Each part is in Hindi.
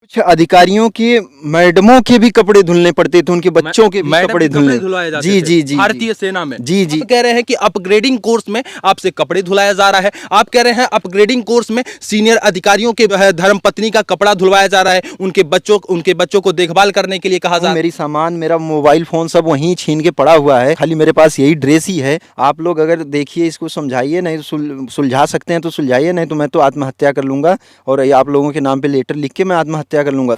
कुछ अधिकारियों के मैडमों के भी कपड़े धुलने पड़ते थे, उनके बच्चों के भी कपड़े धुलाए जाते जी थे जी जी भारतीय सेना में। जी जी आप कह रहे हैं कि अपग्रेडिंग कोर्स में आपसे कपड़े धुलाया जा रहा है। आप कह रहे हैं अपग्रेडिंग कोर्स में सीनियर अधिकारियों के धर्मपत्नी का कपड़ा धुलवाया जा रहा है, उनके बच्चों को देखभाल करने के लिए कहा जा रहा है। मेरी सामान, मेरा मोबाइल फोन सब वहीं छीन के पड़ा हुआ है, खाली मेरे पास यही ड्रेस ही है। आप लोग अगर देखिए, इसको समझाइए, नहीं तो सुलझा सकते हैं तो सुलझाइए, नहीं तो मैं तो आत्महत्या कर लूंगा और आप लोगों के नाम पे लेटर लिख के मैं आत्महत्या कर लूंगा।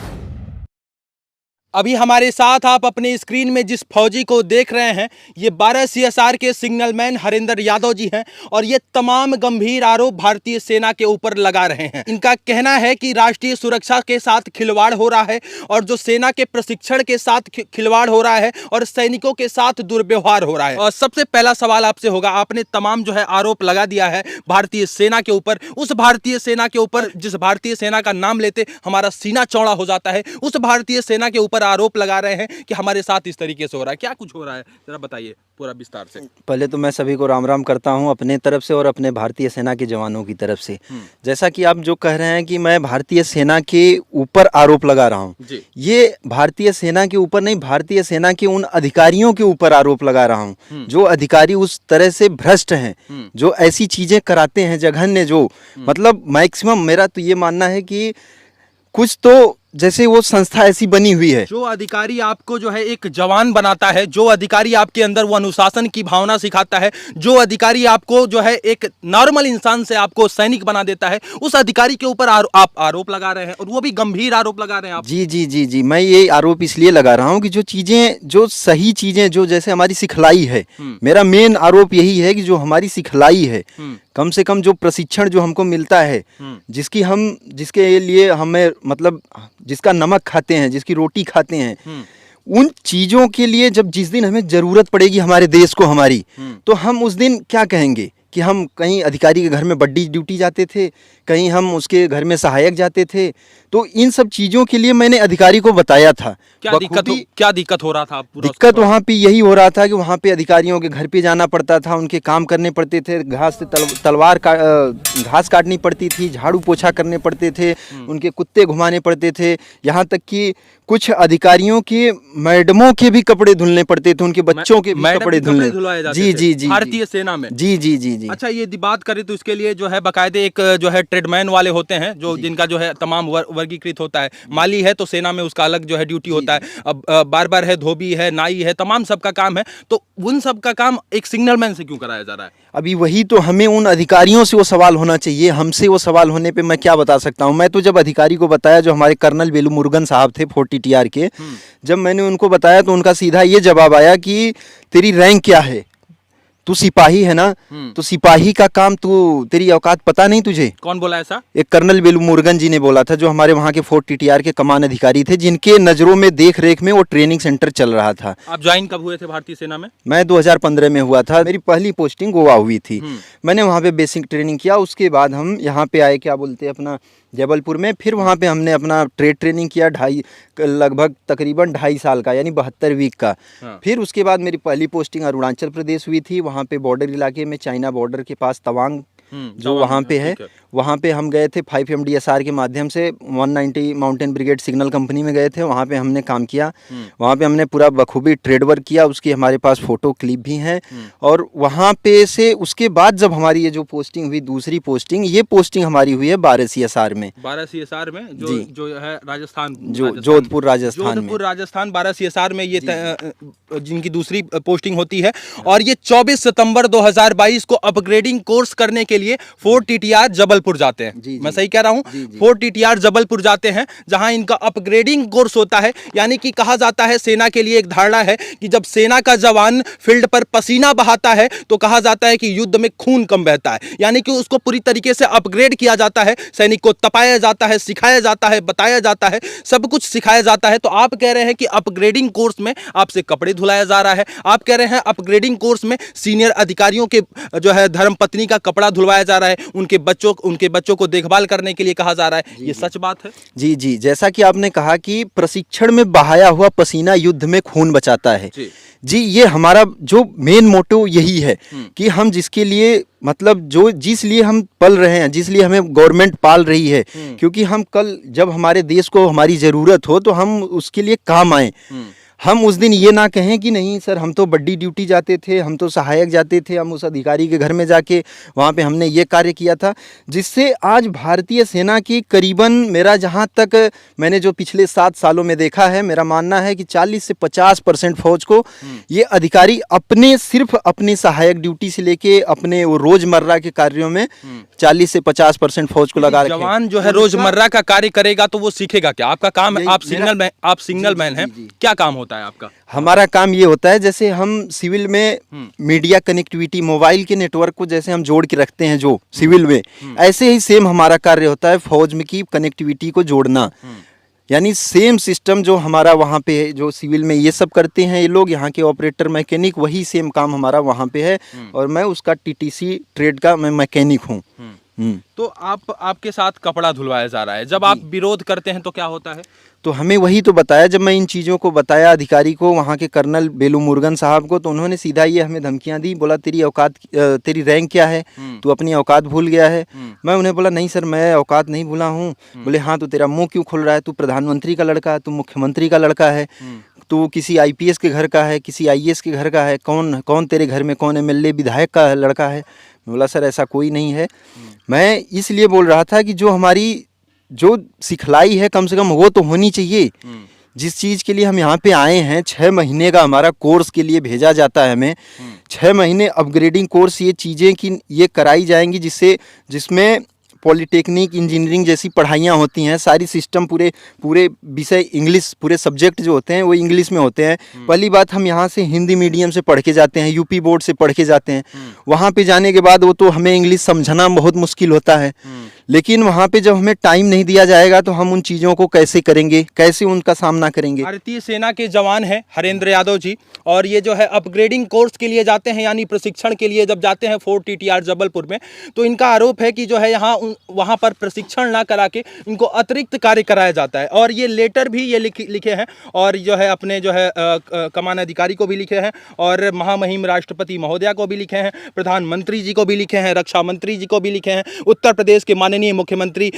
अभी हमारे साथ आप अपने स्क्रीन में जिस फौजी को देख रहे हैं, ये 12 CSR के सिग्नलमैन हरिंदर यादव जी हैं और ये तमाम गंभीर आरोप भारतीय सेना के ऊपर लगा रहे हैं। इनका कहना है कि राष्ट्रीय सुरक्षा के साथ खिलवाड़ हो रहा है और जो सेना के प्रशिक्षण के साथ खिलवाड़ हो रहा है और सैनिकों के साथ दुर्व्यवहार हो रहा है। और सबसे पहला सवाल आपसे होगा, आपने तमाम जो है आरोप लगा दिया है भारतीय सेना के ऊपर, उस भारतीय सेना के ऊपर जिस भारतीय सेना का नाम लेते हमारा सीना चौड़ा हो जाता है, उस भारतीय सेना के ऊपर आरोप लगा रहे हैं कि हमारे साथ इस तरीके से हो रहा है। क्या कुछ हो रहा है, जरा बताइए पूरा विस्तार से। पहले तो मैं सभी को राम राम करता हूं अपने तरफ से और अपने भारतीय सेना के जवानों की तरफ से। जैसा कि आप जो कह रहे हैं कि मैं भारतीय सेना के ऊपर आरोप लगा रहा हूं, ये भारतीय सेना के ऊपर नहीं, भारतीय सेना के उन अधिकारियों के ऊपर आरोप लगा रहा हूं जो अधिकारी उस तरह से भ्रष्ट हैं, जो ऐसी चीजें कराते हैं जघन्य, जो मतलब मैक्सिमम मेरा तो ये मानना है कि कुछ तो जैसे वो संस्था ऐसी बनी हुई है। जो अधिकारी आपको जो है एक जवान बनाता है, जो अधिकारी आपके अंदर वो अनुशासन की भावना सिखाता है, जो अधिकारी आपको जो है एक नॉर्मल इंसान से आपको सैनिक बना देता है, उस अधिकारी के ऊपर आप आरोप लगा रहे हैं और वो भी गंभीर आरोप लगा रहे हैं आप। जी जी जी जी मैं ये आरोप इसलिए लगा रहा हूँ कि जो चीजें, जो सही चीजें, जो जैसे हमारी सिखलाई है, मेरा मेन आरोप यही है कि जो हमारी सिखलाई है, कम से कम जो प्रशिक्षण जो हमको मिलता है, जिसके लिए हमें मतलब जिसका नमक खाते हैं, जिसकी रोटी खाते हैं, उन चीजों के लिए जब जिस दिन हमें जरूरत पड़ेगी हमारे देश को हमारी, तो हम उस दिन क्या कहेंगे कि हम कहीं अधिकारी के घर में बड्डी ड्यूटी जाते थे, कहीं हम उसके घर में सहायक जाते थे। तो इन सब चीज़ों के लिए मैंने अधिकारी को बताया था। क्या दिक्कत हो रहा था? दिक्कत वहाँ पे यही हो रहा था कि वहाँ पे अधिकारियों के घर पे जाना पड़ता था, उनके काम करने पड़ते थे, घास से घास काटनी पड़ती थी, झाड़ू पोछा करने पड़ते थे, उनके कुत्ते घुमाने पड़ते थे, यहाँ तक कि कुछ अधिकारियों के मैडमों के भी कपड़े धुलने पड़ते थे, उनके बच्चों के भी कपड़े धुलवाए जाते थे। जी जी भारतीय सेना में। जी जी जी जी अच्छा, ये बात करें तो इसके लिए जो है बाकायदे एक जो है ट्रेडमैन वाले होते हैं, जो जिनका जो है तमाम वर्गीकृत होता है। माली है तो सेना में उसका अलग जो है ड्यूटी होता है, अब बार्बर है, धोबी है, नाई है, तमाम सबका काम है। तो उन सब का काम एक सिग्नलमैन से क्यों कराया जा रहा है? अभी वही तो हमें उन अधिकारियों से वो सवाल होना चाहिए, हमसे वो सवाल होने पे मैं क्या बता सकता हूँ। मैं तो जब अधिकारी को बताया, जो हमारे कर्नल बेलू मुरुगन साहब थे 40TR के, जब मैंने उनको बताया तो उनका सीधा ये जवाब आया कि तेरी रैंक क्या है, तू सिपाही है ना, तो सिपाही का काम तेरी औकात पता नहीं तुझे? कौन बोला ऐसा? एक कर्नल बेलू मुरुगन जी ने बोला था, जो हमारे वहाँ के 40TR के कमान अधिकारी थे, जिनके नजरों में देख रेख में वो ट्रेनिंग सेंटर चल रहा था। आप ज्वाइन कब हुए थे भारतीय सेना में? मैं 2015 में हुआ था, मेरी पहली पोस्टिंग गोवा हुई थी। मैंने वहाँ पे बेसिक ट्रेनिंग किया, उसके बाद हम यहाँ पे आए, क्या बोलते हैं, अपना जबलपुर में। फिर वहाँ पे हमने अपना ट्रेनिंग किया, लगभग तकरीबन 2.5 साल का, यानी 72 वीक का। फिर उसके बाद मेरी पहली पोस्टिंग अरुणाचल प्रदेश हुई थी, वहाँ पे बॉर्डर इलाके में, चाइना बॉर्डर के पास तवांग जो वहाँ पे है, वहाँ पे हम गए थे 5 MDSR के माध्यम से, 190 माउंटेन ब्रिगेड सिग्नल कंपनी में गए थे। वहाँ पे हमने काम किया, वहाँ पे हमने पूरा बखूबी ट्रेड वर्क किया, उसकी हमारे पास फोटो क्लिप भी हैं। और वहाँ पे से उसके बाद जब हमारी ये जो पोस्टिंग हुई, दूसरी पोस्टिंग, ये पोस्टिंग हमारी हुई है 12 CSR में। 12 CSR में जो है राजस्थान, जोधपुर राजस्थान में। 12 CSR में ये जिनकी दूसरी पोस्टिंग होती है। और ये 24 सितंबर 2022 को अपग्रेडिंग कोर्स करने के लिए 4TTR जबलपुर जाते हैं। मैं सही कह रहा हूँ? 4TTR जबलपुर जाते हैं, जहां इनका अपग्रेडिंग कोर्स होता है। यानी कि कहा जाता है, सेना के लिए एक धारणा है कि जब सेना का जवान फील्ड पर पसीना बहाता है तो कहा जाता है कि युद्ध में खून कम बहता है। यानी कि उसको पूरी तरीके से अपग्रेड किया जाता है, सैनिक को तपाया जाता है, सिखाया जाता है, बताया जाता है, सब कुछ सिखाया जाता है। तो आप कह रहे हैं कि अपग्रेडिंग कोर्स में आपसे कपड़े धुलाया जा रहा है, आप कह रहे हैं अपग्रेडिंग कोर्स में सीनियर अधिकारियों के जो है धर्मपत्नी का कपड़ा धुलवाया जा रहा है, उनके बच्चों को देखभाल करने के लिए कहा जा रहा है, ये सच बात है? जी जी, जैसा कि आपने कहा कि प्रशिक्षण में बहाया हुआ पसीना युद्ध में खून बचाता है। जी, ये हमारा जो मेन मोटो यही है कि हम जिसके लिए मतलब जो जिस लिए हम पल रहे हैं, जिस लिए हमें गवर्नमेंट पाल रही है, क्योंकि हम कल जब हमारे देश को हमारी ज़रूरत हो तो हम उसके लिए काम आए। हम उस दिन ये ना कहें कि नहीं सर हम तो बड्डी ड्यूटी जाते थे, हम तो सहायक जाते थे, हम उस अधिकारी के घर में जाके वहाँ पे हमने ये कार्य किया था, जिससे आज भारतीय सेना की करीबन मेरा जहाँ तक मैंने जो पिछले 7 सालों में देखा है, मेरा मानना है कि 40 से 50% फौज को ये अधिकारी सिर्फ अपनी सहायक ड्यूटी से लेके अपने वो रोजमर्रा के कार्यों में 40 से 50% फौज को लगा रखे। जवान जो है रोजमर्रा का कार्य करेगा तो वो सीखेगा क्या? आपका काम है, आप सिग्नल मैन हैं, क्या काम होता है आपका? हमारा काम ये होता है, जैसे हम सिविल में मीडिया कनेक्टिविटी, मोबाइल के नेटवर्क को जैसे हम जोड़ के रखते हैं जो सिविल में, ऐसे ही सेम हमारा कार्य होता है फौज में की कनेक्टिविटी को जोड़ना। यानी सेम सिस्टम जो हमारा वहाँ पे है, जो सिविल में ये सब करते हैं ये लोग, यहाँ के ऑपरेटर मैकेनिक, वही सेम काम हमारा वहाँ पे है। और मैं उसका टीटीसी ट्रेड का मैं मैकेनिक हूँ। तो आपके साथ कपड़ा धुलवाया जा रहा है, जब आप विरोध करते हैं तो क्या होता है? तो हमें वही तो बताया, जब मैं इन चीज़ों को बताया अधिकारी को, वहाँ के कर्नल बेलू मुरुगन साहब को, तो उन्होंने सीधा ये हमें धमकियाँ दी, बोला तेरी रैंक क्या है, तू अपनी औकात भूल गया है। मैं उन्हें बोला नहीं सर मैं औकात नहीं भूला हूँ। बोले हाँ तो तेरा मुंह क्यों खुल रहा है, तू प्रधानमंत्री का लड़का है, तू मुख्यमंत्री का लड़का है, तू किसी IPS के घर का है, किसी IAS के घर का है, कौन तेरे घर में कौन MLA विधायक का लड़का है? बोला सर ऐसा कोई नहीं है। मैं इसलिए बोल रहा था कि जो हमारी जो सिखलाई है कम से कम वो तो होनी चाहिए। जिस चीज़ के लिए हम यहाँ पे आए हैं, 6 महीने का हमारा कोर्स के लिए भेजा जाता है हमें, 6 महीने अपग्रेडिंग कोर्स, ये चीज़ें कि ये कराई जाएंगी जिसमें पॉलिटेक्निक इंजीनियरिंग जैसी पढ़ाइयाँ होती हैं, सारी सिस्टम पूरे विषय इंग्लिश, पूरे सब्जेक्ट जो होते हैं वो इंग्लिश में होते हैं। पहली बात हम यहाँ से हिंदी मीडियम से पढ़ के जाते हैं, UP बोर्ड से पढ़ के जाते हैं। वहाँ पे जाने के बाद वो तो हमें इंग्लिश समझना बहुत मुश्किल होता है, लेकिन वहाँ पे जब हमें टाइम नहीं दिया जाएगा तो हम उन चीज़ों को कैसे करेंगे, कैसे उनका सामना करेंगे? भारतीय सेना के जवान हैं हरेंद्र यादव जी, और ये जो है अपग्रेडिंग कोर्स के लिए जाते हैं, यानी प्रशिक्षण के लिए जब जाते हैं फोर्ट TTR जबलपुर में, तो इनका आरोप है कि जो है वहाँ पर प्रशिक्षण ना करा के इनको अतिरिक्त कार्य कराया जाता है। और ये लेटर भी ये लिखे हैं, और जो है अपने जो है कमान अधिकारी को भी लिखे हैं, और महामहिम राष्ट्रपति महोदया को भी लिखे हैं, प्रधानमंत्री जी को भी लिखे हैं, रक्षा मंत्री जी को भी लिखे हैं, उत्तर प्रदेश के माननीय मुख्यमंत्री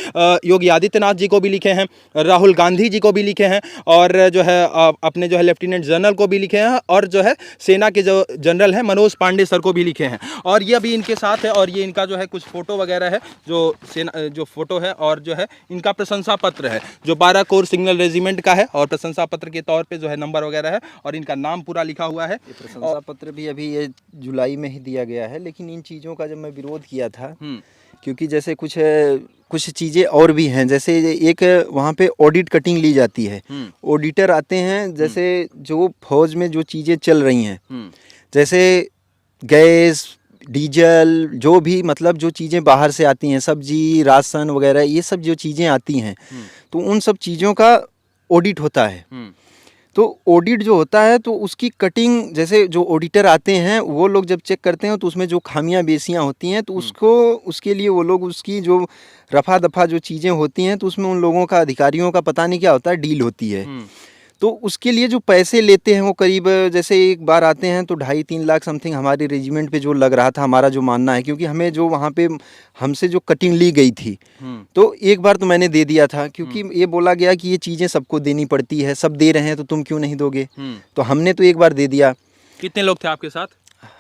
योगी आदित्यनाथ जी को भी लिखे हैं, राहुल गांधी जी को भी लिखे हैं, और जो है अपने जो है लेफ्टिनेंट जनरल को भी लिखे हैं, और जो है सेना के जो जनरल हैं मनोज पांडे सर को भी लिखे हैं। और ये अभी इनके साथ है, और ये इनका जो है कुछ फोटो वगैरह है, जो फोटो है, और जो है इनका प्रशंसा पत्र है जो 12 कोर सिग्नल रेजिमेंट का है, और प्रशंसा पत्र के तौर पे जो है नंबर वगैरह है, और इनका नाम पूरा लिखा हुआ है। प्रशंसा पत्र भी अभी ये जुलाई में ही दिया गया है, लेकिन इन चीज़ों का जब मैं विरोध किया था, क्योंकि जैसे कुछ चीज़ें और भी हैं, जैसे एक वहाँ पे ऑडिट कटिंग ली जाती है, ऑडिटर आते हैं, जैसे जो फौज में जो चीज़ें चल रही हैं, जैसे गैस, डीजल, जो भी मतलब जो चीज़ें बाहर से आती हैं, सब्जी, राशन वगैरह, ये सब जो चीज़ें आती हैं, तो उन सब चीज़ों का ऑडिट होता है। तो ऑडिट जो होता है तो उसकी कटिंग, जैसे जो ऑडिटर आते हैं वो लोग जब चेक करते हैं तो उसमें जो खामियां बेसियां होती हैं, तो उसके लिए वो लोग उसकी जो रफा दफा जो चीज़ें होती हैं, तो उसमें उन लोगों का, अधिकारियों का पता नहीं क्या होता है, डील होती है। तो उसके लिए जो पैसे लेते हैं वो करीब, जैसे एक बार आते हैं तो 2.5-3 लाख समथिंग हमारे रेजिमेंट पे जो लग रहा था, हमारा जो मानना है, क्योंकि हमें जो वहाँ पे हमसे जो कटिंग ली गई थी, तो एक बार तो मैंने दे दिया था, क्योंकि ये बोला गया कि ये चीज़ें सबको देनी पड़ती है, सब दे रहे हैं तो तुम क्यों नहीं दोगे, तो हमने तो एक बार दे दिया। कितने लोग थे आपके साथ?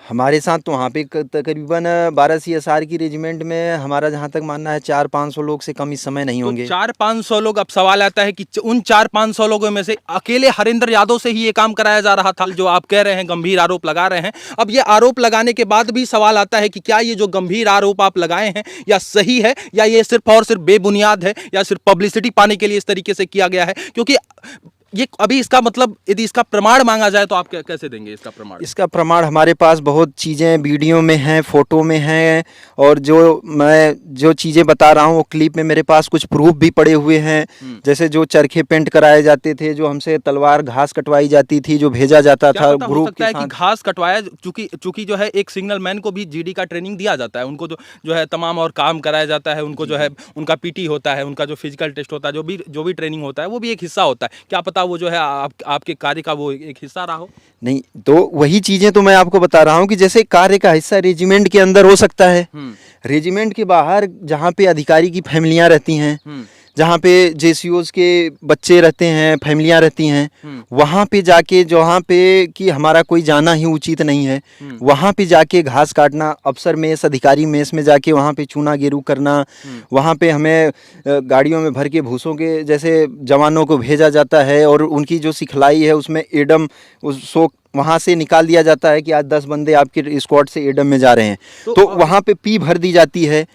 हमारे साथ तो वहाँ पे तकरीबन 12 CSR की रेजिमेंट में हमारा जहाँ तक मानना है 400-500 लोग से कम इस समय नहीं होंगे। 400-500 लोग। अब सवाल आता है कि उन 400-500 लोगों में से अकेले हरेंद्र यादव से ही ये काम कराया जा रहा था, जो आप कह रहे हैं, गंभीर आरोप लगा रहे हैं। अब ये आरोप लगाने के बाद भी सवाल आता है कि क्या ये जो गंभीर आरोप आप लगाए हैं या सही है, या ये सिर्फ और सिर्फ बेबुनियाद है, या सिर्फ पब्लिसिटी पाने के लिए इस तरीके से किया गया है? क्योंकि ये अभी इसका मतलब यदि इसका प्रमाण मांगा जाए तो आप कैसे देंगे इसका प्रमाण? इसका प्रमाण हमारे पास बहुत चीज़ें वीडियो में हैं, फ़ोटो में हैं, और जो चीज़ें बता रहा हूँ वो क्लिप में मेरे पास कुछ प्रूफ भी पड़े हुए हैं। जैसे जो चरखे पेंट कराए जाते थे, जो हमसे तलवार घास कटवाई जाती थी, जो भेजा जाता क्या था पता हो ग्रुप सकता के है कि साथ। घास कटवाया, चूंकि जो है एक सिग्नल मैन को भी जीडी का ट्रेनिंग दिया जाता है, उनको जो है तमाम और काम कराया जाता है, उनको जो है उनका पीटी होता है, उनका जो फिजिकल टेस्ट होता है, जो भी ट्रेनिंग होता है वो भी एक हिस्सा होता है। क्या पता वो जो है आपके कार्य का वो एक हिस्सा रहा हो। नहीं, तो वही चीज़ें तो मैं आपको बता रहा हूँ कि जैसे कार्य का हिस्सा रेजिमेंट के अंदर हो सकता है, रेजिमेंट के बाहर जहाँ पे अधिकारी की फैमिलियाँ रहती हैं, जहाँ पे जेसीओज के बच्चे रहते हैं, फैमिलियाँ रहती हैं, वहाँ पे जाके जहाँ पे कि हमारा कोई जाना ही उचित नहीं है, वहाँ पे जाके घास काटना, अफसर मेस, अधिकारी मेस में जाके वहाँ पे चूना गेरू करना, वहाँ पे हमें गाड़ियों में भर के भूसों के जैसे जवानों को भेजा जाता है, और उनकी जो सिखलाई है उसमें एडम उसको वहाँ से निकाल दिया जाता है कि आज 10 बंदे आपके स्क्वाड से एडम में जा रहे हैं, तो वहाँ पे पी भर दी जाती है।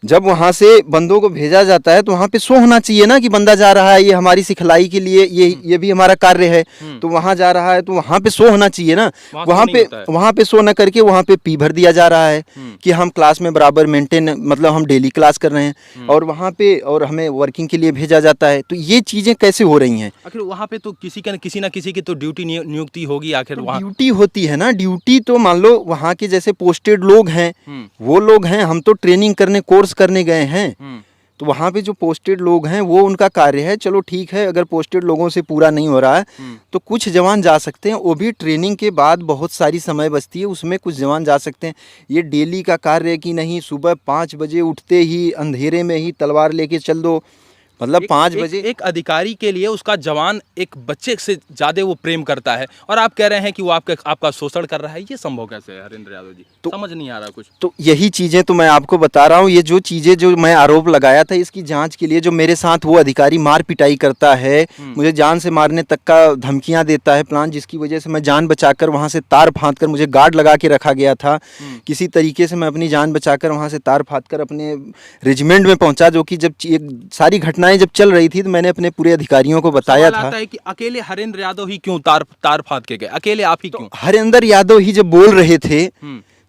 जब वहाँ से बंदों को भेजा जाता है तो वहाँ पे शो होना चाहिए ना कि बंदा जा रहा है, ये हमारी सिखलाई के लिए, ये भी हमारा कार्य है, तो वहाँ जा रहा है तो वहाँ पे शो होना चाहिए ना। वहाँ पे शो न करके वहाँ पे पी भर दिया जा रहा है कि हम क्लास में बराबर मेंटेन, मतलब हम डेली क्लास कर रहे हैं, और वहाँ पे और हमें वर्किंग के लिए भेजा जाता है। तो ये चीज़ें कैसे हो रही हैं? आखिर वहाँ पे तो किसी ना किसी की तो ड्यूटी नियुक्ति होगी। आखिर वहाँ ड्यूटी होती है ना, ड्यूटी तो मान लो वहाँ के जैसे पोस्टेड लोग हैं, वो लोग हैं, हम तो ट्रेनिंग करने, कोर्स करने गए हैं, तो वहाँ पे जो पोस्टेड लोग हैं वो उनका कार्य है। चलो ठीक है, अगर पोस्टेड लोगों से पूरा नहीं हो रहा है तो कुछ जवान जा सकते हैं, वो भी ट्रेनिंग के बाद बहुत सारी समय बचती है, उसमें कुछ जवान जा सकते हैं। ये डेली का कार्य है कि नहीं, सुबह 5 बजे उठते ही अंधेरे में ही तलवार लेके चल दो, मतलब 5 बजे। एक अधिकारी के लिए उसका जवान एक बच्चे से ज्यादा वो प्रेम करता है, और आप कह रहे हैं कि वो आपका शोषण कर रहा है। ये संभव कैसे है हरिंद्र यादव जी? तो समझ नहीं आ रहा कुछ। तो यही चीज़ें तो मैं आपको बता रहा हूँ, ये जो चीज़ें जो मैं आरोप लगाया था, इसकी जांच के लिए जो मेरे साथ वो अधिकारी मार पिटाई करता है, मुझे जान से मारने तक का धमकियाँ देता है प्लान, जिसकी वजह से मैं जान बचाकर वहाँ से तार फाँद कर, मुझे गार्ड लगा के रखा गया था, किसी तरीके से मैं अपनी जान बचाकर वहाँ से तार फाँद कर अपने रेजिमेंट में पहुँचा। जो कि जब सारी घटनाएं जब चल रही थी तो मैंने अपने पूरे अधिकारियों को बताया था। है कि अकेले हरिंद्र यादव ही क्यों तार फाद के गए, अकेले आप ही क्यों? हरिंदर यादव ही जब बोल रहे थे,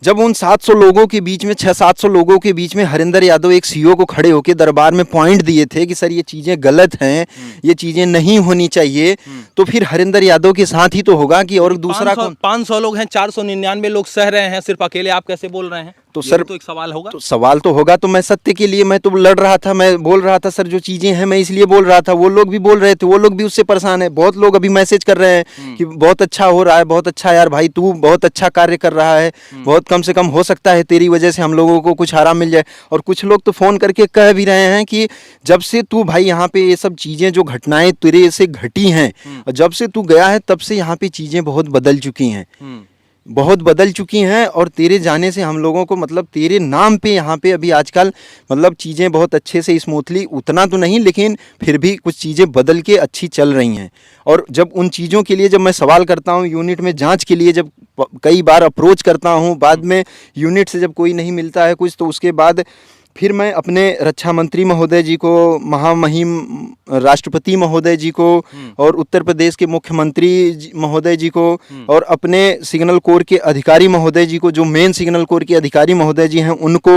जब उन 700 लोगों के बीच में, 600-700 लोगों के बीच में हरिंदर यादव एक सीओ को खड़े होकर दरबार में पॉइंट दिए थे कि सर ये चीज़ें गलत हैं, ये चीज़ें नहीं होनी चाहिए, तो फिर हरिंदर यादव के साथ ही तो होगा कि और दूसरा 500 लोग हैं, 499 लोग सह रहे हैं, सिर्फ अकेले आप कैसे बोल रहे हैं? तो सर तो एक सवाल होगा। तो सवाल तो होगा, तो मैं सत्य के लिए मैं तो लड़ रहा था, मैं बोल रहा था सर जो चीज़ें हैं, मैं इसलिए बोल रहा था। वो लोग भी बोल रहे थे, वो लोग भी उससे परेशान है। बहुत लोग अभी मैसेज कर रहे हैं कि बहुत अच्छा हो रहा है, बहुत अच्छा यार भाई, तू बहुत अच्छा कार्य कर रहा है, बहुत कम से कम हो सकता है तेरी वजह से हम लोगों को कुछ आराम मिल जाए। और कुछ लोग तो फ़ोन करके कह भी रहे हैं कि जब से तू भाई यहाँ पे ये सब चीज़ें जो घटनाएं तेरे से घटी हैं, और जब से तू गया है तब से यहाँ पे चीज़ें बहुत बदल चुकी हैं, बहुत बदल चुकी हैं, और तेरे जाने से हम लोगों को, मतलब तेरे नाम पे यहाँ पे अभी आजकल मतलब चीज़ें बहुत अच्छे से स्मूथली, उतना तो नहीं लेकिन फिर भी कुछ चीज़ें बदल के अच्छी चल रही हैं। और जब उन चीज़ों के लिए जब मैं सवाल करता हूँ, यूनिट में जांच के लिए जब कई बार अप्रोच करता हूँ, बाद में यूनिट से जब कोई नहीं मिलता है कुछ, तो उसके बाद फिर मैं अपने रक्षा मंत्री महोदय जी को, महामहिम राष्ट्रपति महोदय जी को, और उत्तर प्रदेश के मुख्यमंत्री महोदय जी को, और अपने सिग्नल कोर के अधिकारी महोदय जी को, जो मेन सिग्नल कोर के अधिकारी महोदय जी हैं उनको,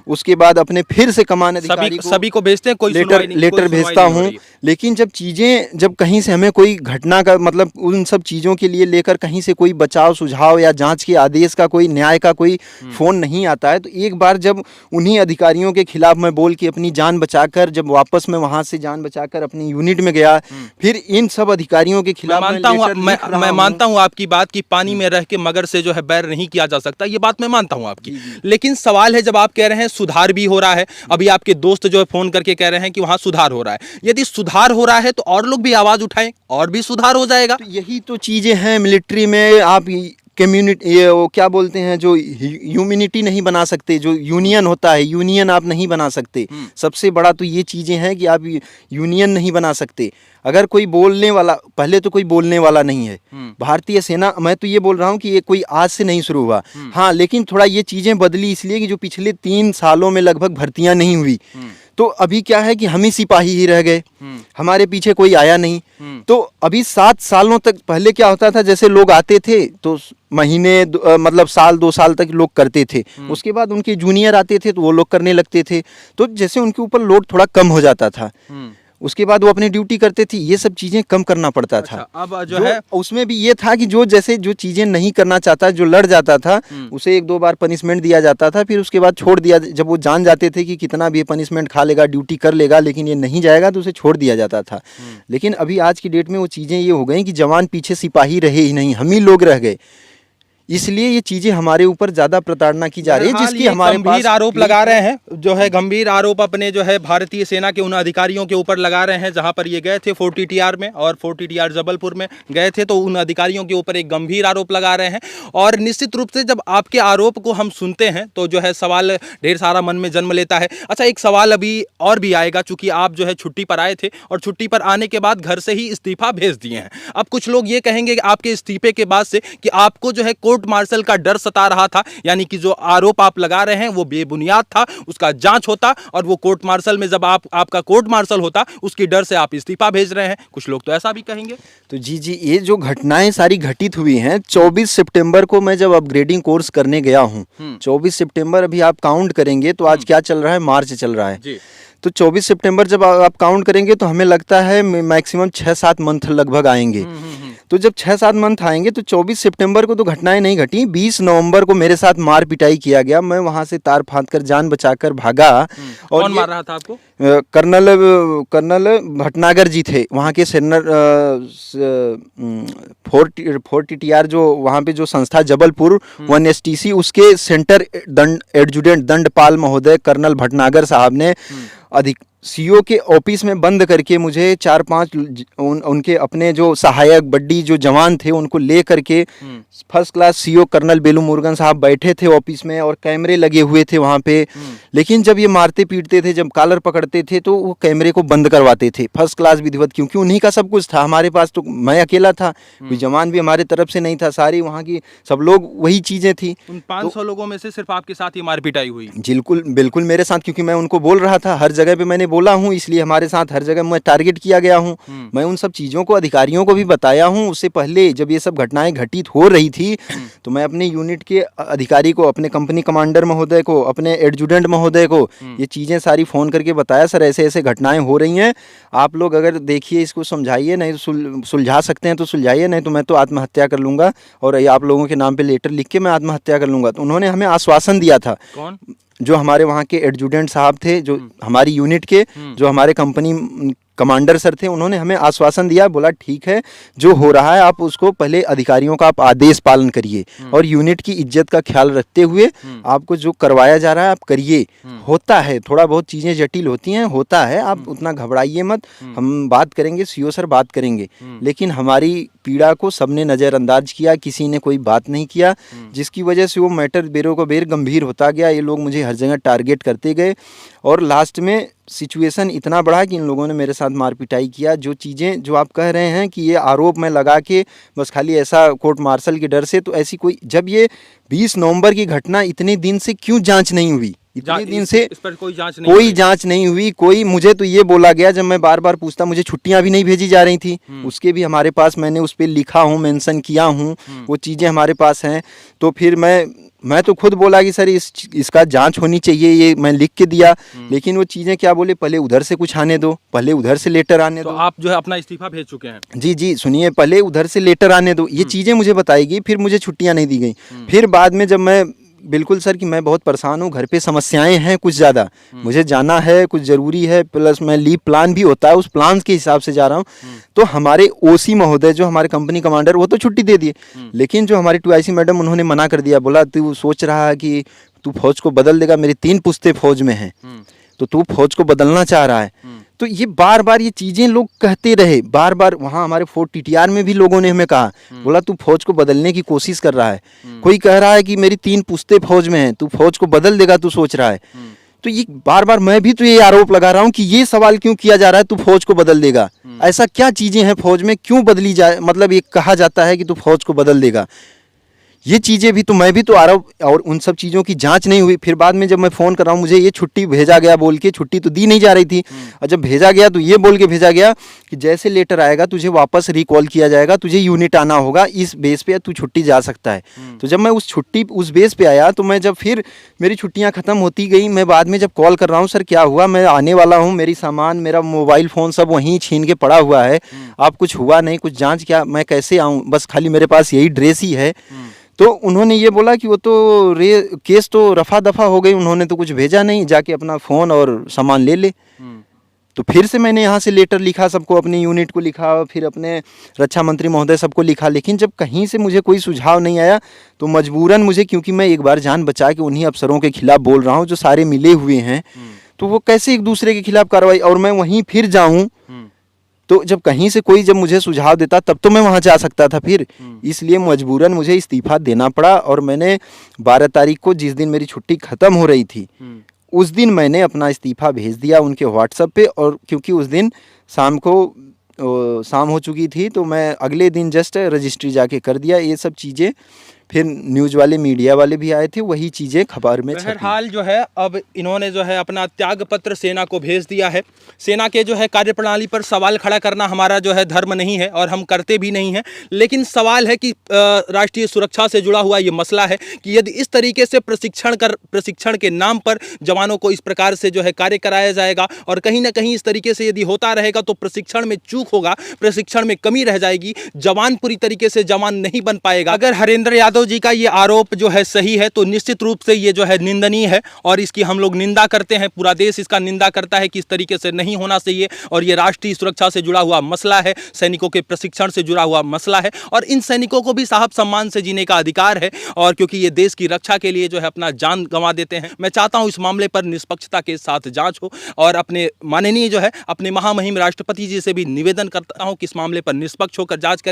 उसके बाद अपने फिर से कमान अधिकारी सभी को भेजते हैं, कोई लेटर भेजता हूँ। लेकिन जब चीज़ें, जब कहीं से हमें कोई घटना का, मतलब उन सब चीज़ों के लिए लेकर कहीं से कोई बचाव सुझाव या जाँच के आदेश का, कोई न्याय का कोई फ़ोन नहीं आता है, तो एक बार जब उन्हीं अधिकारियों के खिलाफ मैं बोल के अपनी जान बचाकर, जब वापस मैं वहां से जान बचाकर अपनी यूनिट में गया, फिर इन सब अधिकारियों के खिलाफ मैं मानता हूं आपकी बात कि पानी में रह के मगर से जो है बैर नहीं किया जा सकता, ये बात मैं मानता हूं आपकी। लेकिन सवाल है, जब आप कह रहे हैं सुधार भी हो रहा है, अभी आपके दोस्त जो है फोन करके कह रहे हैं कि वहां सुधार हो रहा है, यदि सुधार हो रहा है तो और लोग भी आवाज उठाएं और भी सुधार हो जाएगा। तो यही तो चीजें हैं मिलिट्री में, आप कम्युनिटी, ये वो क्या बोलते हैं, जो ह्यूमिनिटी नहीं बना सकते, जो यूनियन होता है, यूनियन आप नहीं बना सकते। सबसे बड़ा तो ये चीज़ें हैं कि आप यूनियन नहीं बना सकते। अगर कोई बोलने वाला, पहले तो कोई बोलने वाला नहीं है भारतीय सेना। मैं तो ये बोल रहा हूँ कि ये कोई आज से नहीं शुरू हुआ, हाँ, लेकिन थोड़ा ये चीज़ें बदली इसलिए कि जो पिछले 3 सालों में लगभग भर्तियां नहीं हुई, तो अभी क्या है कि हम ही सिपाही ही रह गए, हमारे पीछे कोई आया नहीं। तो अभी 7 सालों तक, पहले क्या होता था, जैसे लोग आते थे तो महीने मतलब साल 2 साल तक लोग करते थे, उसके बाद उनके जूनियर आते थे तो वो लोग करने लगते थे, तो जैसे उनके ऊपर लोड थोड़ा कम हो जाता था, उसके बाद वो अपनी ड्यूटी करते थे, ये सब चीजें कम करना पड़ता था। अब जो है उसमें भी ये था कि जो चीजें नहीं करना चाहता, जो लड़ जाता था, उसे 1-2 बार पनिशमेंट दिया जाता था, फिर उसके बाद छोड़ दिया। जब वो जान जाते थे कि कितना भी पनिशमेंट खा लेगा, ड्यूटी कर लेगा, लेकिन ये नहीं जाएगा, तो उसे छोड़ दिया जाता था। लेकिन अभी आज की डेट में वो चीजें ये हो गई कि जवान पीछे सिपाही रहे ही नहीं, हम ही लोग रह गए, इसलिए ये चीजें हमारे ऊपर ज्यादा प्रताड़ना की जा रही है, जिसकी हमारे गंभीर आरोप लगा रहे हैं, जो है गंभीर आरोप अपने जो है भारतीय सेना के उन अधिकारियों के ऊपर लगा रहे हैं जहां पर ये गए थे फोर्ट टीटीआर में, और फोर्ट टीटीआर जबलपुर में गए थे, तो उन अधिकारियों के ऊपर एक गंभीर आरोप लगा रहे हैं। और निश्चित रूप से जब आपके आरोप को हम सुनते हैं तो जो है सवाल ढेर सारा मन में जन्म लेता है। अच्छा, एक सवाल अभी और भी आएगा, चूंकि आप जो है छुट्टी पर आए थे और छुट्टी पर आने के बाद घर से ही इस्तीफा भेज दिए हैं। अब कुछ लोग ये कहेंगे कि आपके इस्तीफे के बाद से कि आपको जो है कोर्ट मार्शल का डर सता रहा था, यानी कि जो आरोप आप लगा रहे हैं वो बेबुनियाद था, उसका जांच होता और वो कोर्ट मार्शल में जब आपका कोर्ट मार्शल होता, उसकी डर से आप इस्तीफा भेज रहे हैं। कुछ लोग तो ऐसा भी कहेंगे। तो जी, ये जो घटनाएं सारी घटित हुई हैं, 24 सितंबर को मैं जब अपग्रेडिंग कोर्स करने गया हूं, 24 सितंबर अभी आप काउंट करेंगे तो आज क्या चल रहा है, मार्च चल रहा है जी। तो 24 सितंबर जब आप काउंट करेंगे तो हमें लगता है मैक्सिमम 6-7 मंथ लगभग आएंगे। तो जब 6-7 मंथ आएंगे तो 24 सितंबर को तो घटनाएं नहीं घटी, 20 नवंबर को मेरे साथ मार पिटाई किया गया, मैं वहां से तार फांद कर जान बचाकर भागा। और कौन मार रहा था आपको? कर्नल भटनागर जी थे, वहाँ के फोर्ट टीटीआर जो वहाँ पे जो संस्था जबलपुर 1STC, उसके सेंटर एडजुटेंट दंडपाल महोदय कर्नल भटनागर साहब ने सीओ के ऑफिस में बंद करके मुझे 4-5 उनके अपने जो सहायक बड्डी जो जवान थे उनको ले करके, फर्स्ट क्लास सीओ कर्नल बेलू मुरुगन साहब बैठे थे ऑफिस में और कैमरे लगे हुए थे वहाँ पे। लेकिन जब ये मारते पीटते थे, जब कॉलर पकड़ते थे तो वो कैमरे को बंद करवाते थे, फर्स्ट क्लास विधिवत, क्योंकि उन्हीं का सब कुछ था। हमारे पास तो मैं अकेला था, कोई जवान भी हमारे तरफ से नहीं था, सारी वहाँ की सब लोग वही चीज़ें थी। उन 500 लोगों में से सिर्फ आपके साथ ही मार पिटाई हुई? बिल्कुल मेरे साथ, क्योंकि मैं उनको बोल रहा था, हर जगह पे मैंने बोला हूँ, इसलिए हमारे साथ हर जगह मैं टारगेट किया गया हूँ। मैं उन सब चीज़ों को अधिकारियों को भी बताया हूँ। उससे पहले जब ये सब घटनाएं घटित हो रही थी तो मैं अपने यूनिट के अधिकारी को, अपने कंपनी कमांडर महोदय को, अपने एडजुटेंट महोदय को ये चीज़ें सारी फ़ोन करके बताया, सर ऐसे ऐसे घटनाएं हो रही हैं, आप लोग अगर देखिए इसको समझाइए, नहीं तो सुलझा सकते हैं तो सुलझाइए, नहीं तो मैं तो आत्महत्या कर लूँगा और आप लोगों के नाम पर लेटर लिख के मैं आत्महत्या कर लूँगा। तो उन्होंने हमें आश्वासन दिया था। कौन? जो हमारे वहाँ के एडजुटेंट साहब थे, जो हमारी यूनिट के, जो हमारे कंपनी कमांडर सर थे, उन्होंने हमें आश्वासन दिया, बोला ठीक है, जो हो रहा है आप उसको पहले अधिकारियों का आप आदेश पालन करिए और यूनिट की इज्जत का ख्याल रखते हुए आपको जो करवाया जा रहा है आप करिए। होता है, थोड़ा बहुत चीज़ें जटिल होती हैं, होता है, आप उतना घबराइए मत, हम बात करेंगे, सीओ सर बात करेंगे। लेकिन हमारी पीड़ा को सबने नज़रअंदाज किया, किसी ने कोई बात नहीं किया, जिसकी वजह से वो मैटर बेरों को बेर गंभीर होता गया। ये लोग मुझे हर जगह टारगेट करते गए और लास्ट में सिचुएशन इतना बढ़ा कि इन लोगों ने मेरे साथ मार पिटाई किया। जो चीज़ें जो आप कह रहे हैं कि ये आरोप मैं लगा के बस खाली ऐसा कोर्ट मार्शल के डर से, तो ऐसी कोई, जब ये 20 नवंबर की घटना, इतने दिन से क्यों जांच नहीं हुई? इतने दिन से इस पर कोई जांच नहीं हुई। कोई, मुझे तो ये बोला गया, जब मैं बार बार पूछता, मुझे छुट्टियां भी नहीं भेजी जा रही थी, उसके भी हमारे पास, मैंने उस पर लिखा हूँ, मेंशन किया हूँ, वो चीज़ें हमारे पास हैं। तो फिर मैं तो खुद बोला कि सर इसका जांच होनी चाहिए, ये मैं लिख के दिया। लेकिन वो चीज़ें क्या बोले, पहले उधर से कुछ आने दो, पहले उधर से लेटर आने दो। आप जो है अपना इस्तीफा भेज चुके हैं? जी, सुनिए, पहले उधर से लेटर आने दो, ये चीज़ें मुझे बताई गई, फिर मुझे छुट्टियां नहीं दी गई। फिर बाद में जब मैं, बिल्कुल सर कि मैं बहुत परेशान हूँ, घर पे समस्याएं हैं कुछ ज़्यादा, मुझे जाना है, कुछ ज़रूरी है, प्लस मैं लीव प्लान भी होता है, उस प्लान के हिसाब से जा रहा हूँ। तो हमारे ओसी महोदय, जो हमारे कंपनी कमांडर, वो तो छुट्टी दे दिए, लेकिन जो हमारी 2IC मैडम, उन्होंने मना कर दिया, बोला तू सोच रहा है कि तू फौज को बदल देगा, मेरी 3 पुश्ते फौज में हैं, तो तू फौज को बदलना चाह रहा है। तो ये बार बार ये चीज़ें लोग कहते रहे, बार बार वहाँ हमारे फोर्ट टीटीआर में भी लोगों ने हमें कहा, बोला तू फौज को बदलने की कोशिश कर रहा है। कोई कह रहा है कि मेरी 3 पुश्ते फौज में हैं, तू फौज को बदल देगा, तू सोच रहा है। तो ये बार बार मैं भी तो ये आरोप लगा रहा हूँ कि ये सवाल क्यों किया जा रहा है तू फौज को बदल देगा। ऐसा क्या चीजें हैं फौज में, क्यों बदली जाए, मतलब ये कहा जाता है कि तू फौज को बदल देगा। ये चीज़ें भी तो मैं भी तो आरोप, और उन सब चीज़ों की जांच नहीं हुई। फिर बाद में जब मैं फ़ोन कर रहा हूँ, मुझे ये छुट्टी भेजा गया बोल के, छुट्टी तो दी नहीं जा रही थी, और जब भेजा गया तो ये बोल के भेजा गया कि जैसे लेटर आएगा तुझे वापस रिकॉल किया जाएगा, तुझे यूनिट आना होगा, इस बेस पे तू छुट्टी जा सकता है। तो जब मैं उस बेस पे आया, तो मैं जब फिर मेरी छुट्टियाँ ख़त्म होती गई, मैं बाद में जब कॉल कर रहा हूँ, सर क्या हुआ, मैं आने वाला हूँ, मेरी सामान, मेरा मोबाइल फ़ोन सब वहीं छीन के पड़ा हुआ है, आप कुछ हुआ नहीं, कुछ जाँच, क्या मैं कैसे आऊँ, बस खाली मेरे पास यही ड्रेस ही है। तो उन्होंने ये बोला कि वो तो केस तो रफा दफा हो गई, उन्होंने तो कुछ भेजा नहीं, जाके अपना फ़ोन और सामान ले ले। तो फिर से मैंने यहाँ से लेटर लिखा सबको, अपनी यूनिट को लिखा, फिर अपने रक्षा मंत्री महोदय सबको लिखा, लेकिन जब कहीं से मुझे कोई सुझाव नहीं आया, तो मजबूरन मुझे, क्योंकि मैं एक बार जान बचा के उन्हीं अफसरों के खिलाफ बोल रहा हूँ जो सारे मिले हुए हैं, तो वो कैसे एक दूसरे के खिलाफ कार्रवाई, और मैं वहीं फिर जाऊँ, तो जब कहीं से कोई जब मुझे सुझाव देता तब तो मैं वहाँ जा सकता था फिर। इसलिए मजबूरन मुझे इस्तीफ़ा देना पड़ा, और मैंने 12 तारीख को, जिस दिन मेरी छुट्टी ख़त्म हो रही थी, उस दिन मैंने अपना इस्तीफ़ा भेज दिया उनके व्हाट्सएप पे। और क्योंकि उस दिन शाम हो चुकी थी, तो मैं अगले दिन जस्ट रजिस्ट्री जाके कर दिया। ये सब चीज़ें फिर न्यूज़ वाले, मीडिया वाले भी आए थे, वही चीज़ें खबर में छपी। बहरहाल जो है अब इन्होंने जो है अपना त्याग पत्र सेना को भेज दिया है। सेना के जो है कार्यप्रणाली पर सवाल खड़ा करना हमारा जो है धर्म नहीं है, और हम करते भी नहीं हैं, लेकिन सवाल है कि राष्ट्रीय सुरक्षा से जुड़ा हुआ ये मसला है कि यदि इस तरीके से प्रशिक्षण के नाम पर जवानों को इस प्रकार से जो है कार्य कराया जाएगा, और कहीं ना कहीं इस तरीके से यदि होता रहेगा तो प्रशिक्षण में चूक होगा, प्रशिक्षण में कमी रह जाएगी, जवान पूरी तरीके से जवान नहीं बन पाएगा। अगर हरेंद्र यादव जी का ये आरोप जो है सही है, तो निश्चित रूप से ये जो है निंदनीय है, और इसकी हम लोग निंदा करते हैं, पूरा देश इसका निंदा करता है कि इस तरीके से नहीं होना चाहिए। और ये राष्ट्रीय सुरक्षा से जुड़ा हुआ मसला है, सैनिकों के प्रशिक्षण से जुड़ा हुआ मसला है, और इन सैनिकों को भी साहब सम्मान से जीने का अधिकार है, और क्योंकि ये देश की रक्षा के लिए जो है अपना जान गंवा देते हैं। मैं चाहता हूं इस मामले पर निष्पक्षता के साथ जांच हो, और अपने माननीय जो है अपने महामहिम राष्ट्रपति जी से भी निवेदन करता हूं कि इस मामले पर निष्पक्ष होकर जांच करें।